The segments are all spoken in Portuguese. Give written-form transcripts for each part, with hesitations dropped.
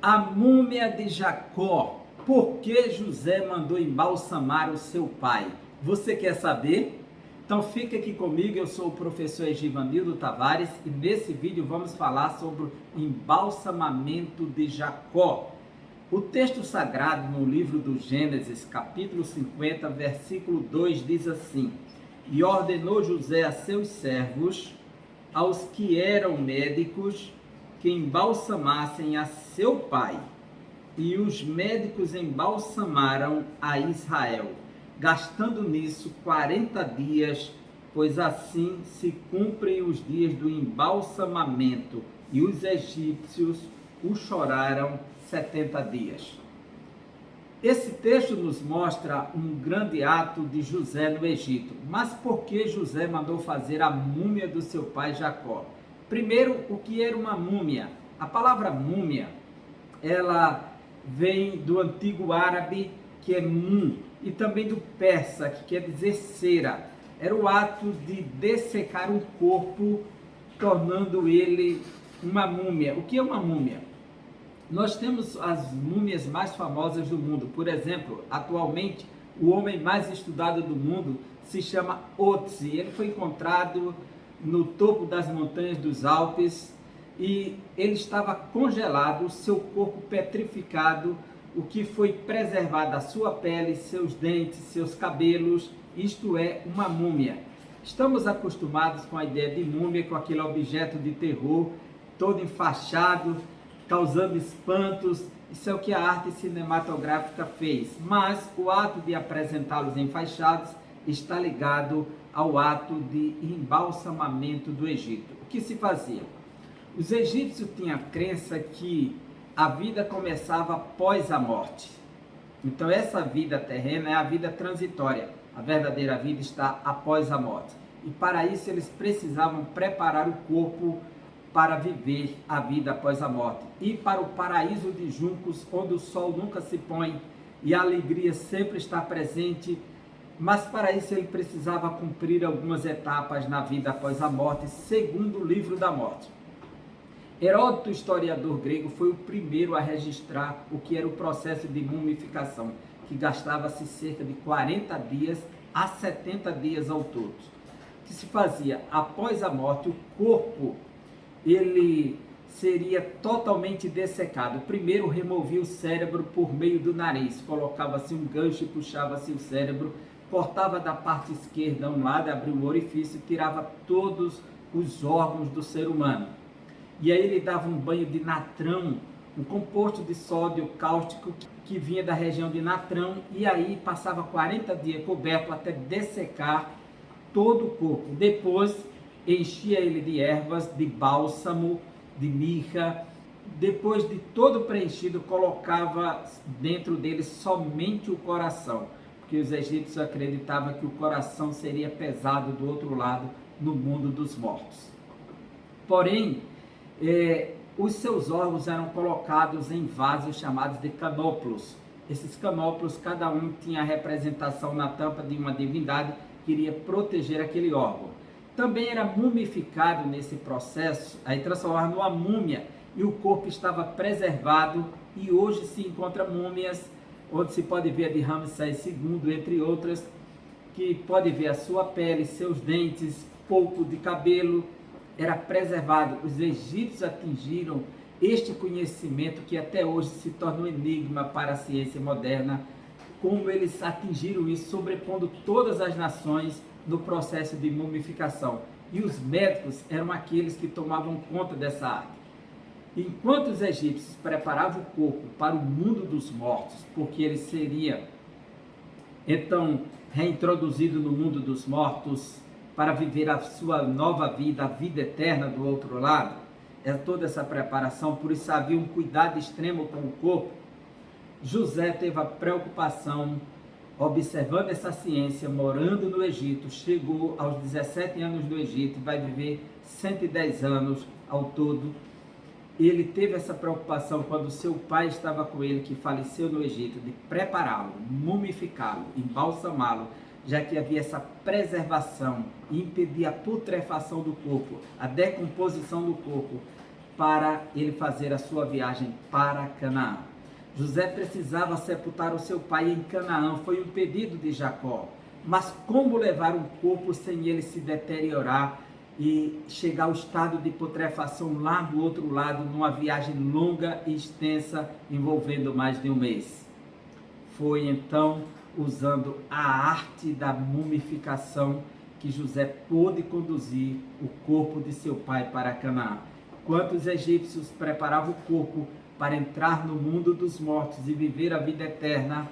A múmia de Jacó. Por que José mandou embalsamar o seu pai? Você quer saber? Então fica aqui comigo, eu sou o professor Egivanildo Tavares e nesse vídeo vamos falar sobre o embalsamamento de Jacó. O texto sagrado no livro do Gênesis, capítulo 50, versículo 2 diz assim: E ordenou José a seus servos, aos que eram médicos, que embalsamassem a seu pai. E os médicos embalsamaram a Israel, gastando nisso 40 dias, pois assim se cumprem os dias do embalsamamento, e os egípcios o choraram 70 dias. Esse texto nos mostra um grande ato de José no Egito. Mas por que José mandou fazer a múmia do seu pai Jacó? Primeiro, o que era uma múmia? A palavra múmia, ela vem do antigo árabe, que é mum, e também do persa, que quer dizer cera. Era o ato de dessecar um corpo, tornando ele uma múmia. O que é uma múmia? Nós temos as múmias mais famosas do mundo. Por exemplo, atualmente, o homem mais estudado do mundo se chama Otzi. Ele foi encontrado no topo das montanhas dos Alpes e ele estava congelado, seu corpo petrificado, o que foi preservado a sua pele, seus dentes, seus cabelos, isto é, uma múmia. Estamos acostumados com a ideia de múmia, com aquele objeto de terror, todo enfaixado, causando espantos. Isso é o que a arte cinematográfica fez, mas o ato de apresentá-los enfaixados está ligado ao ato de embalsamamento do Egito. O que se fazia? Os egípcios tinham a crença que a vida começava após a morte. Então essa vida terrena é a vida transitória, a verdadeira vida está após a morte. E para isso eles precisavam preparar o corpo para viver a vida após a morte, e para o paraíso de juncos, onde o sol nunca se põe e a alegria sempre está presente. Mas para isso ele precisava cumprir algumas etapas na vida após a morte, segundo o livro da morte. Heródoto, historiador grego, foi o primeiro a registrar o que era o processo de mumificação, que gastava-se cerca de 40 dias a 70 dias ao todo. O que se fazia? Após a morte, o corpo ele seria totalmente dessecado. Primeiro removia o cérebro por meio do nariz, colocava-se um gancho e puxava-se o cérebro, cortava da parte esquerda um lado, abria o orifício e tirava todos os órgãos do ser humano. E aí ele dava um banho de natrão, um composto de sódio cáustico que vinha da região de natrão, e aí passava 40 dias coberto até dessecar todo o corpo. Depois enchia ele de ervas, de bálsamo, de mirra. Depois de todo preenchido, colocava dentro dele somente o coração, porque os egípcios acreditavam que o coração seria pesado do outro lado, no mundo dos mortos. Porém, os seus órgãos eram colocados em vasos chamados de canóplos. Esses canóplos, cada um tinha a representação na tampa de uma divindade que iria proteger aquele órgão. Também era mumificado nesse processo, aí transformado numa múmia, e o corpo estava preservado, e hoje se encontra múmias, onde se pode ver a de Ramsés II, entre outras, que pode ver a sua pele, seus dentes, pouco de cabelo, era preservado. Os egípcios atingiram este conhecimento que até hoje se torna um enigma para a ciência moderna, como eles atingiram isso, sobrepondo todas as nações no processo de mumificação. E os médicos eram aqueles que tomavam conta dessa arte. Enquanto os egípcios preparavam o corpo para o mundo dos mortos, porque ele seria então reintroduzido no mundo dos mortos para viver a sua nova vida, a vida eterna do outro lado, era toda essa preparação, por isso havia um cuidado extremo com o corpo. José teve a preocupação, observando essa ciência, morando no Egito, chegou aos 17 anos no Egito, vai viver 110 anos ao todo. Ele teve essa preocupação quando seu pai estava com ele, que faleceu no Egito, de prepará-lo, mumificá-lo, embalsamá-lo, já que havia essa preservação, impedir a putrefação do corpo, a decomposição do corpo, para ele fazer a sua viagem para Canaã. José precisava sepultar o seu pai em Canaã, foi um pedido de Jacó. Mas como levar um corpo sem ele se deteriorar e chegar ao estado de putrefação lá do outro lado, numa viagem longa e extensa, envolvendo mais de um mês? Foi então, usando a arte da mumificação, que José pôde conduzir o corpo de seu pai para Canaã. Enquanto os egípcios preparavam o corpo para entrar no mundo dos mortos e viver a vida eterna,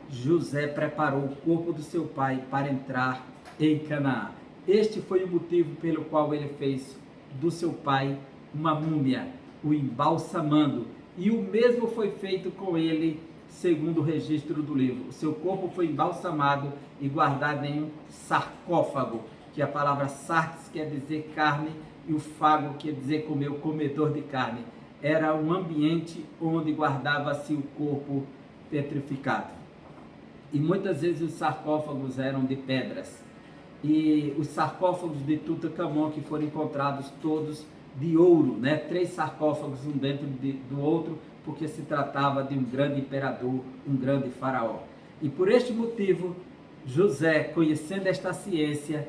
José preparou o corpo do seu pai para entrar em Canaã. Este foi o motivo pelo qual ele fez do seu pai uma múmia, o embalsamando. E o mesmo foi feito com ele, segundo o registro do livro. O seu corpo foi embalsamado e guardado em um sarcófago, que a palavra sarx quer dizer carne e o fago quer dizer comer, o comedor de carne. Era um ambiente onde guardava-se o corpo petrificado. E muitas vezes os sarcófagos eram de pedras. E os sarcófagos de Tutankhamon, que foram encontrados todos de ouro, né? 3 sarcófagos um dentro do outro, porque se tratava de um grande imperador, um grande faraó. E por este motivo, José, conhecendo esta ciência,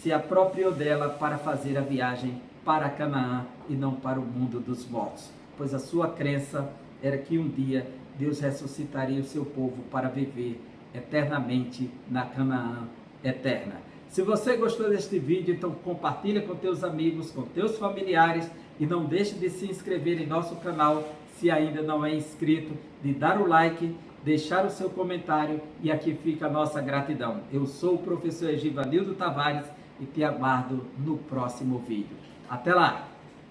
se apropriou dela para fazer a viagem para Canaã e não para o mundo dos mortos, pois a sua crença era que um dia Deus ressuscitaria o seu povo para viver eternamente na Canaã eterna. Se você gostou deste vídeo, então compartilha com teus amigos, com teus familiares e não deixe de se inscrever em nosso canal se ainda não é inscrito, de dar o like, deixar o seu comentário e aqui fica a nossa gratidão. Eu sou o professor Givanildo Tavares e te aguardo no próximo vídeo. Até lá!